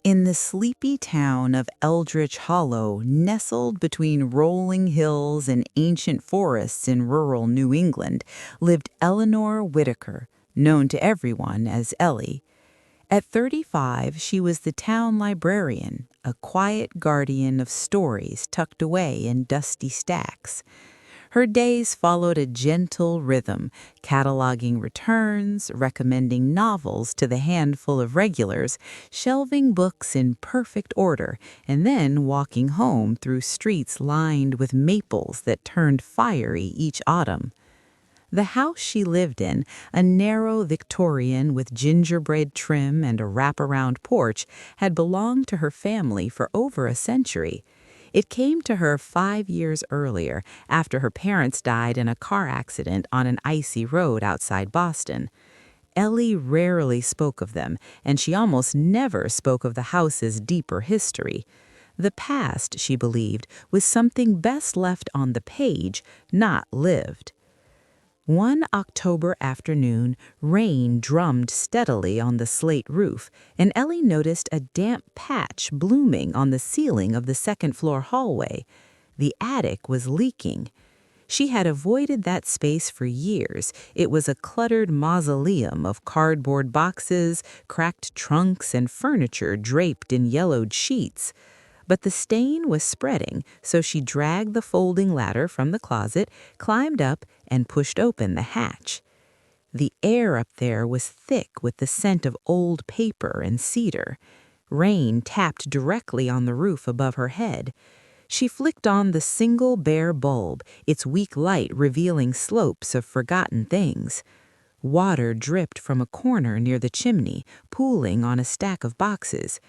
In the sleepy town of Eldritch Hollow, nestled between rolling hills and ancient forests in rural New England, lived Eleanor Whitaker, known to everyone as Ellie. At 35, she was the town librarian, a quiet guardian of stories tucked away in dusty stacks. Her days followed a gentle rhythm, cataloging returns, recommending novels to the handful of regulars, shelving books in perfect order, and then walking home through streets lined with maples that turned fiery each autumn. The house she lived in, a narrow Victorian with gingerbread trim and a wraparound porch, had belonged to her family for over a century. It came to her 5 years earlier, after her parents died in a car accident on an icy road outside Boston. Ellie rarely spoke of them, and she almost never spoke of the house's deeper history. The past, she believed, was something best left on the page, not lived. One October afternoon, rain drummed steadily on the slate roof, and Ellie noticed a damp patch blooming on the ceiling of the second-floor hallway. The attic was leaking. She had avoided that space for years. It was a cluttered mausoleum of cardboard boxes, cracked trunks, and furniture draped in yellowed sheets. But the stain was spreading, so she dragged the folding ladder from the closet, climbed up, and pushed open the hatch. The air up there was thick with the scent of old paper and cedar. Rain tapped directly on the roof above her head. She flicked on the single bare bulb, its weak light revealing slopes of forgotten things. Water dripped from a corner near the chimney, pooling on a stack of boxes.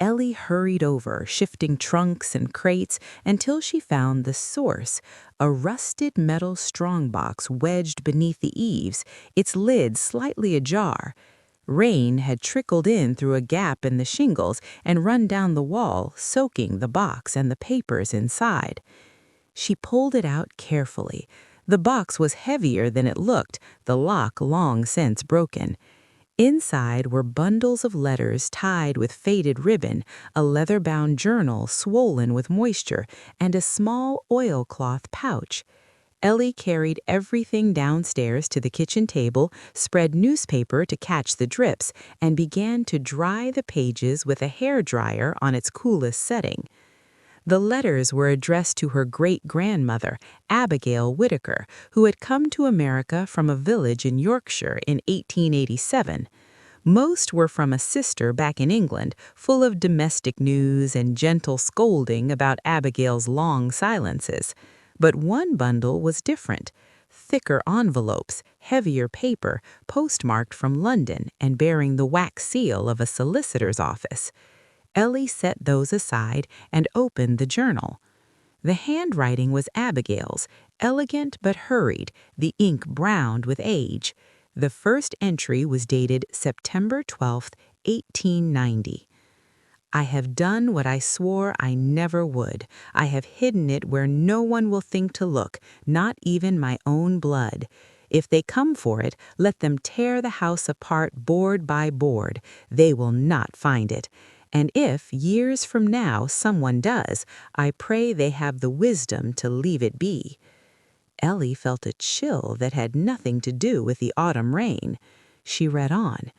Ellie hurried over, shifting trunks and crates, until she found the source, a rusted metal strongbox wedged beneath the eaves, its lid slightly ajar. Rain had trickled in through a gap in the shingles and run down the wall, soaking the box and the papers inside. She pulled it out carefully. The box was heavier than it looked, the lock long since broken. Inside were bundles of letters tied with faded ribbon, a leather-bound journal swollen with moisture, and a small oilcloth pouch. Ellie carried everything downstairs to the kitchen table, spread newspaper to catch the drips, and began to dry the pages with a hairdryer on its coolest setting. The letters were addressed to her great-grandmother, Abigail Whitaker, who had come to America from a village in Yorkshire in 1887. Most were from a sister back in England, full of domestic news and gentle scolding about Abigail's long silences. But one bundle was different. Thicker envelopes, heavier paper, postmarked from London and bearing the wax seal of a solicitor's office. Ellie set those aside and opened the journal. The handwriting was Abigail's, elegant but hurried, the ink browned with age. The first entry was dated September 12, 1890. I have done what I swore I never would. I have hidden it where no one will think to look, not even my own blood. If they come for it, let them tear the house apart board by board. They will not find it. And if, years from now, someone does, I pray they have the wisdom to leave it be. Ellie felt a chill that had nothing to do with the autumn rain. She read on.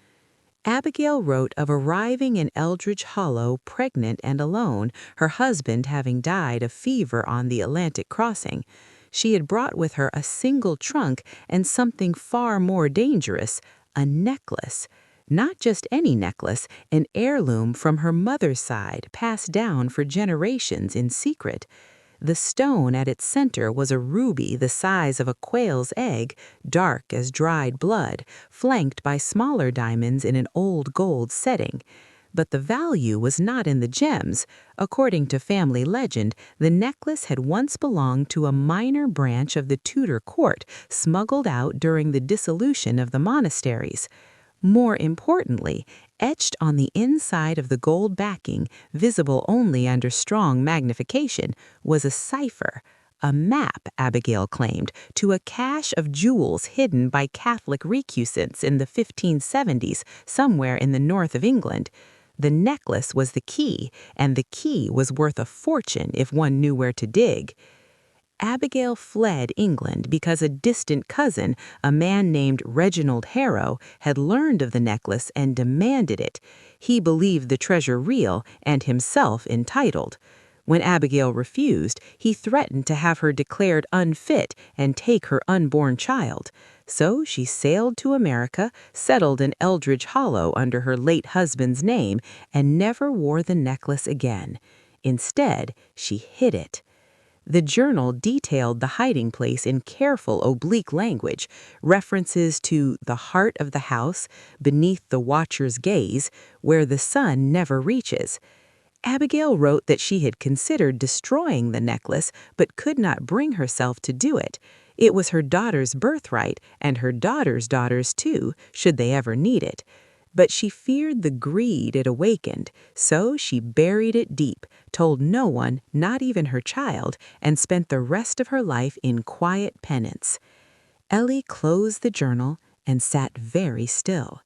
Abigail wrote of arriving in Eldritch Hollow pregnant and alone, her husband having died of fever on the Atlantic crossing. She had brought with her a single trunk and something far more dangerous, a necklace. Not just any necklace, an heirloom from her mother's side, passed down for generations in secret. The stone at its center was a ruby the size of a quail's egg, dark as dried blood, flanked by smaller diamonds in an old gold setting. But the value was not in the gems. According to family legend, the necklace had once belonged to a minor branch of the Tudor court, smuggled out during the dissolution of the monasteries. More importantly, etched on the inside of the gold backing, visible only under strong magnification, was a cipher, a map, Abigail claimed, to a cache of jewels hidden by Catholic recusants in the 1570s somewhere in the north of England. The necklace was the key, and the key was worth a fortune if one knew where to dig. Abigail fled England because a distant cousin, a man named Reginald Harrow, had learned of the necklace and demanded it. He believed the treasure real and himself entitled. When Abigail refused, he threatened to have her declared unfit and take her unborn child. So she sailed to America, settled in Eldridge Hollow under her late husband's name, and never wore the necklace again. Instead, she hid it. The journal detailed the hiding place in careful oblique language, references to the heart of the house, beneath the watcher's gaze, where the sun never reaches. Abigail wrote that she had considered destroying the necklace but could not bring herself to do it. It was her daughter's birthright, and her daughter's daughters too, should they ever need it. But she feared the greed it awakened, so she buried it deep, told no one, not even her child, and spent the rest of her life in quiet penance. Ellie closed the journal and sat very still.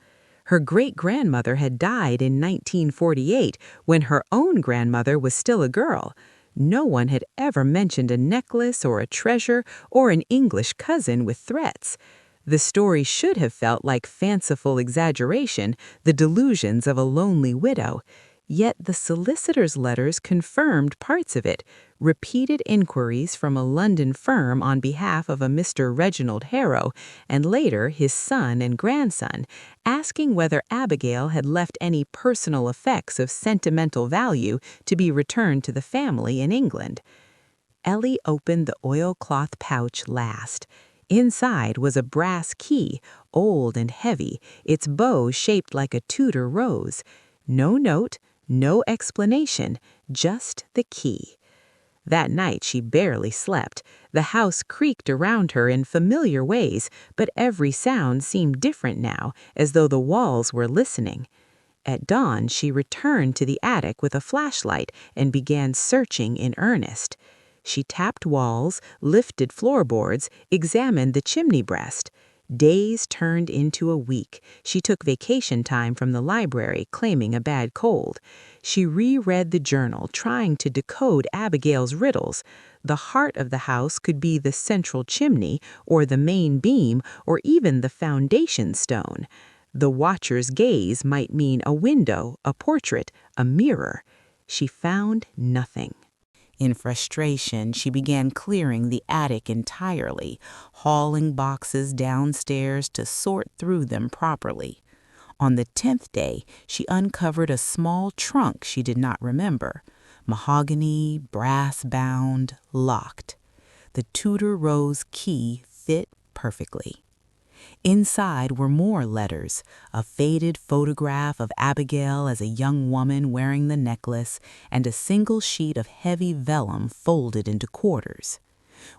Her great-grandmother had died in 1948 when her own grandmother was still a girl. No one had ever mentioned a necklace or a treasure or an English cousin with threats. The story should have felt like fanciful exaggeration, the delusions of a lonely widow. Yet the solicitor's letters confirmed parts of it, repeated inquiries from a London firm on behalf of a Mr. Reginald Harrow, and later his son and grandson, asking whether Abigail had left any personal effects of sentimental value to be returned to the family in England. Ellie opened the oilcloth pouch last. Inside was a brass key, old and heavy, its bow shaped like a Tudor rose. No note, no explanation, just the key. That night she barely slept. The house creaked around her in familiar ways, but every sound seemed different now, as though the walls were listening. At dawn, she returned to the attic with a flashlight and began searching in earnest. She tapped walls, lifted floorboards, examined the chimney breast. Days turned into a week. She took vacation time from the library, claiming a bad cold. She reread the journal, trying to decode Abigail's riddles. The heart of the house could be the central chimney, or the main beam, or even the foundation stone. The watcher's gaze might mean a window, a portrait, a mirror. She found nothing. In frustration, she began clearing the attic entirely, hauling boxes downstairs to sort through them properly. On the 10th day, she uncovered a small trunk she did not remember. Mahogany, brass-bound, locked. The Tudor rose key fit perfectly. Inside were more letters, a faded photograph of Abigail as a young woman wearing the necklace, and a single sheet of heavy vellum folded into quarters.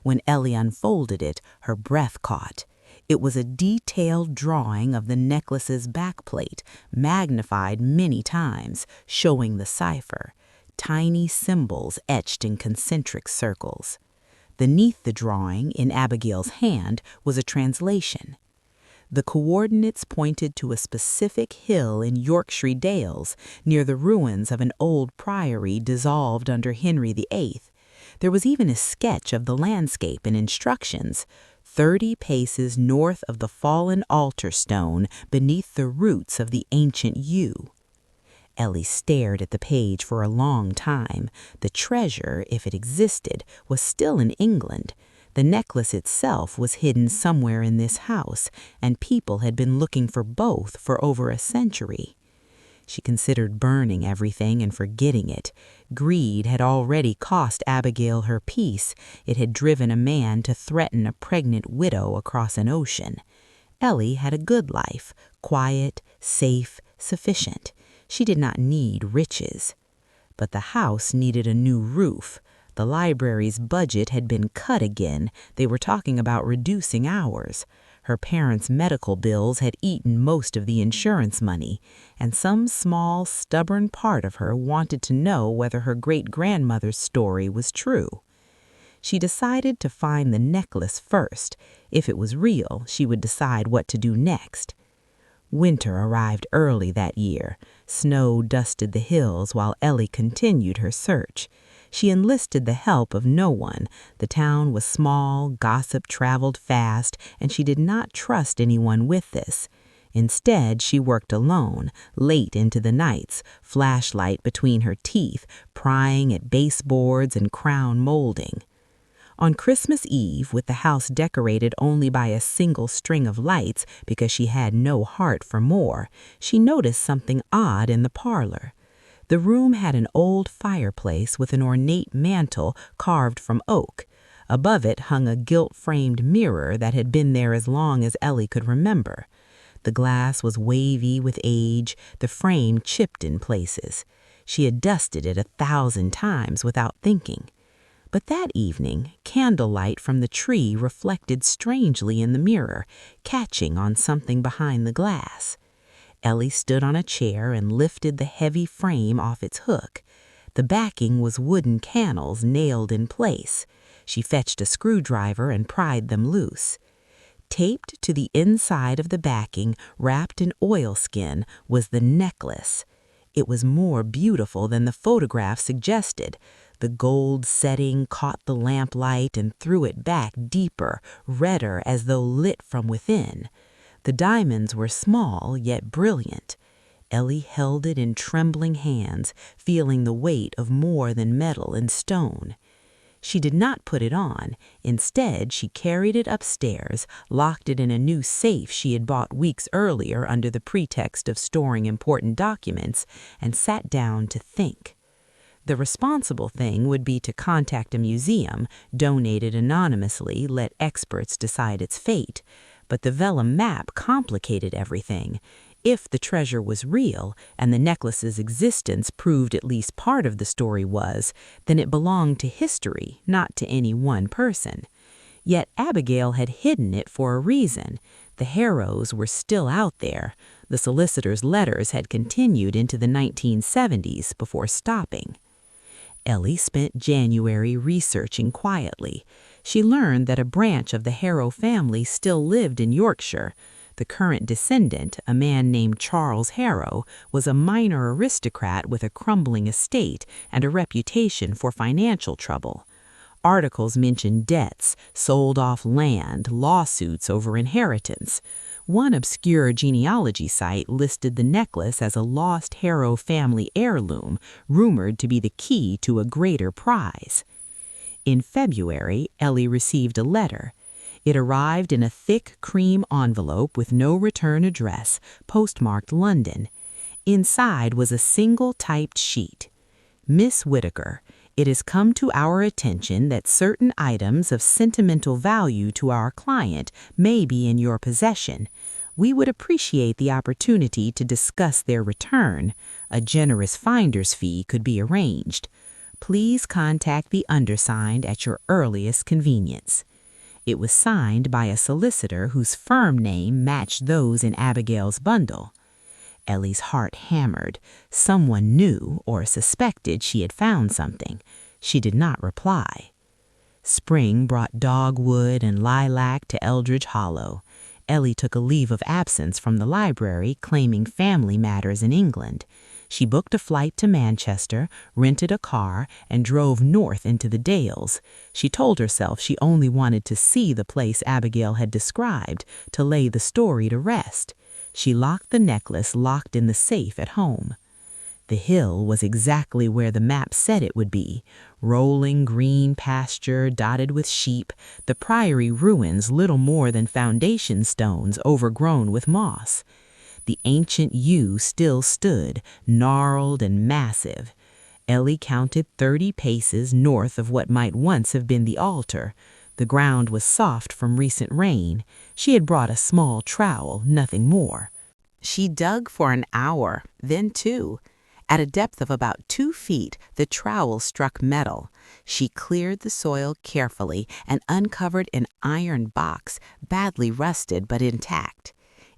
When Ellie unfolded it, her breath caught. It was a detailed drawing of the necklace's backplate, magnified many times, showing the cipher, tiny symbols etched in concentric circles. Beneath the drawing, in Abigail's hand, was a translation. The coordinates pointed to a specific hill in Yorkshire Dales, near the ruins of an old priory dissolved under Henry VIII. There was even a sketch of the landscape and instructions, 30 paces north of the fallen altar stone beneath the roots of the ancient yew. Ellie stared at the page for a long time. The treasure, if it existed, was still in England. The necklace itself was hidden somewhere in this house, and people had been looking for both for over a century. She considered burning everything and forgetting it. Greed had already cost Abigail her peace. It had driven a man to threaten a pregnant widow across an ocean. Ellie had a good life, quiet, safe, sufficient. She did not need riches. But the house needed a new roof. The library's budget had been cut again. They were talking about reducing hours. Her parents' medical bills had eaten most of the insurance money, and some small, stubborn part of her wanted to know whether her great-grandmother's story was true. She decided to find the necklace first. If it was real, she would decide what to do next. Winter arrived early that year. Snow dusted the hills while Ellie continued her search. She enlisted the help of no one. The town was small, gossip traveled fast, and she did not trust anyone with this. Instead, she worked alone, late into the nights, flashlight between her teeth, prying at baseboards and crown molding. On Christmas Eve, with the house decorated only by a single string of lights because she had no heart for more, she noticed something odd in the parlor. The room had an old fireplace with an ornate mantel carved from oak. Above it hung a gilt-framed mirror that had been there as long as Ellie could remember. The glass was wavy with age, the frame chipped in places. She had dusted it 1,000 times without thinking. But that evening, candlelight from the tree reflected strangely in the mirror, catching on something behind the glass. Ellie stood on a chair and lifted the heavy frame off its hook. The backing was wooden canals nailed in place. She fetched a screwdriver and pried them loose. Taped to the inside of the backing, wrapped in oilskin, was the necklace. It was more beautiful than the photograph suggested. The gold setting caught the lamplight and threw it back deeper, redder as though lit from within. The diamonds were small yet brilliant. Ellie held it in trembling hands, feeling the weight of more than metal and stone. She did not put it on. Instead, she carried it upstairs, locked it in a new safe she had bought weeks earlier under the pretext of storing important documents, and sat down to think. The responsible thing would be to contact a museum, donate it anonymously, let experts decide its fate. But the vellum map complicated everything. If the treasure was real, and the necklace's existence proved at least part of the story was, then it belonged to history, not to any one person. Yet Abigail had hidden it for a reason. The Harrows were still out there. The solicitor's letters had continued into the 1970s before stopping. Ellie spent January researching quietly. She learned that a branch of the Harrow family still lived in Yorkshire. The current descendant, a man named Charles Harrow, was a minor aristocrat with a crumbling estate and a reputation for financial trouble. Articles mentioned debts, sold-off land, lawsuits over inheritance. One obscure genealogy site listed the necklace as a lost Harrow family heirloom, rumored to be the key to a greater prize. In February, Ellie received a letter. It arrived in a thick cream envelope with no return address, postmarked London. Inside was a single typed sheet. Miss Whitaker, it has come to our attention that certain items of sentimental value to our client may be in your possession. We would appreciate the opportunity to discuss their return. A generous finder's fee could be arranged. Please contact the undersigned at your earliest convenience. It was signed by a solicitor whose firm name matched those in Abigail's bundle. Ellie's heart hammered. Someone knew or suspected she had found something. She did not reply. Spring brought dogwood and lilac to Eldridge Hollow. Ellie took a leave of absence from the library, claiming family matters in England. She booked a flight to Manchester, rented a car, and drove north into the Dales. She told herself she only wanted to see the place Abigail had described, to lay the story to rest. She locked the necklace locked in the safe at home. The hill was exactly where the map said it would be. Rolling green pasture dotted with sheep, the priory ruins little more than foundation stones overgrown with moss. The ancient yew still stood, gnarled and massive. Ellie counted 30 paces north of what might once have been the altar. The ground was soft from recent rain. She had brought a small trowel, nothing more. She dug for an hour, then 2. At a depth of about 2 feet, the trowel struck metal. She cleared the soil carefully and uncovered an iron box, badly rusted but intact.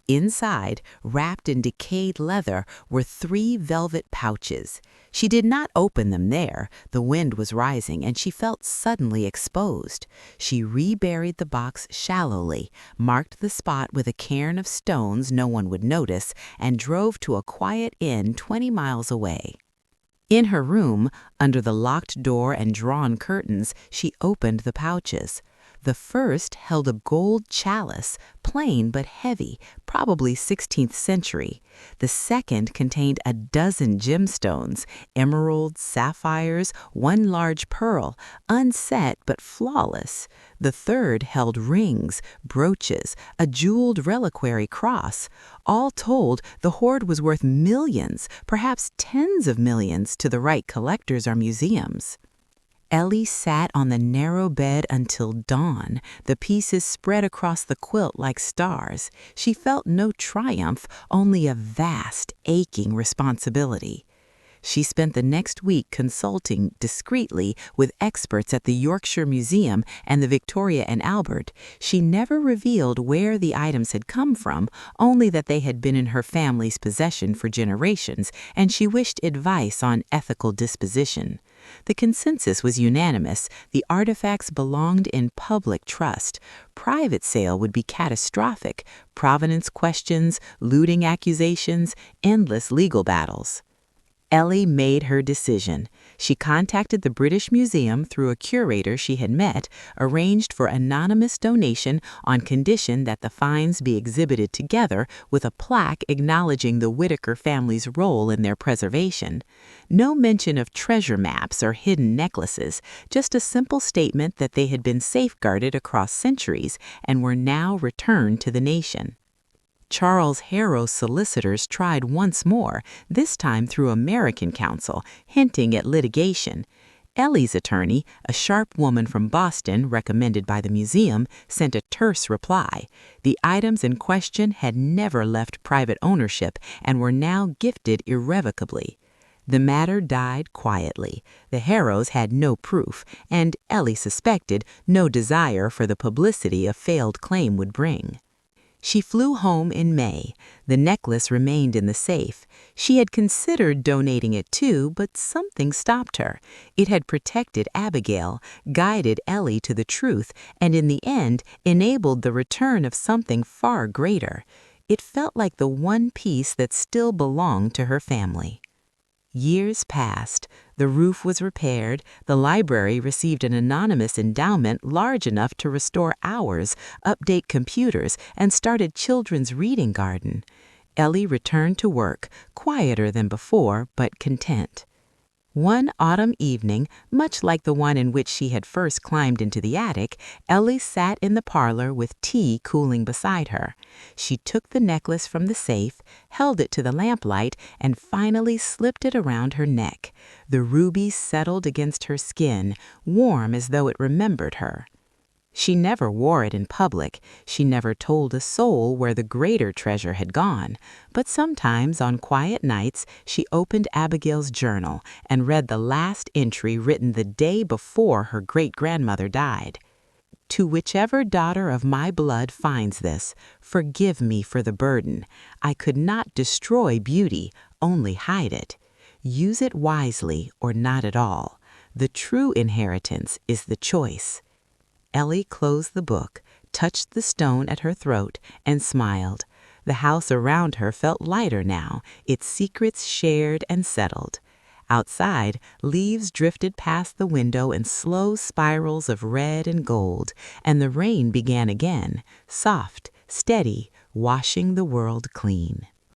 Inside, wrapped in decayed leather, were 3 velvet pouches. She did not open them there. The wind was rising, and she felt suddenly exposed. She reburied the box shallowly, marked the spot with a cairn of stones no one would notice, and drove to a quiet inn 20 miles away. In her room, under the locked door and drawn curtains, she opened the pouches. The first held a gold chalice, plain but heavy, probably 16th century. The second contained a dozen gemstones, emeralds, sapphires, 1 large pearl, unset but flawless. The third held rings, brooches, a jeweled reliquary cross. All told, the hoard was worth millions, perhaps tens of millions to the right collectors or museums. Ellie sat on the narrow bed until dawn, the pieces spread across the quilt like stars. She felt no triumph, only a vast, aching responsibility. She spent the next week consulting discreetly with experts at the Yorkshire Museum and the Victoria and Albert. She never revealed where the items had come from, only that they had been in her family's possession for generations, and she wished advice on ethical disposition. The consensus was unanimous. The artifacts belonged in public trust. Private sale would be catastrophic. Provenance questions, looting accusations, endless legal battles. Ellie made her decision. She contacted the British Museum through a curator she had met, arranged for anonymous donation on condition that the finds be exhibited together with a plaque acknowledging the Whitaker family's role in their preservation. No mention of treasure maps or hidden necklaces, just a simple statement that they had been safeguarded across centuries and were now returned to the nation. Charles Harrow's solicitors tried once more, this time through American counsel, hinting at litigation. Ellie's attorney, a sharp woman from Boston recommended by the museum, sent a terse reply. The items in question had never left private ownership and were now gifted irrevocably. The matter died quietly. The Harrows had no proof, and Ellie suspected no desire for the publicity a failed claim would bring. She flew home in May. The necklace remained in the safe. She had considered donating it too, but something stopped her. It had protected Abigail, guided Ellie to the truth, and in the end enabled the return of something far greater. It felt like the one piece that still belonged to her family. Years passed. The roof was repaired. The library received an anonymous endowment large enough to restore hours, update computers, and start a children's reading garden. Ellie returned to work, quieter than before, but content. One autumn evening, much like the one in which she had first climbed into the attic, Ellie sat in the parlor with tea cooling beside her. She took the necklace from the safe, held it to the lamplight, and finally slipped it around her neck. The ruby settled against her skin, warm as though it remembered her. She never wore it in public. She never told a soul where the greater treasure had gone. But sometimes, on quiet nights, she opened Abigail's journal and read the last entry written the day before her great-grandmother died. To whichever daughter of my blood finds this, forgive me for the burden. I could not destroy beauty, only hide it. Use it wisely or not at all. The true inheritance is the choice. Ellie closed the book, touched the stone at her throat, and smiled. The house around her felt lighter now, its secrets shared and settled. Outside, leaves drifted past the window in slow spirals of red and gold, and the rain began again, soft, steady, washing the world clean.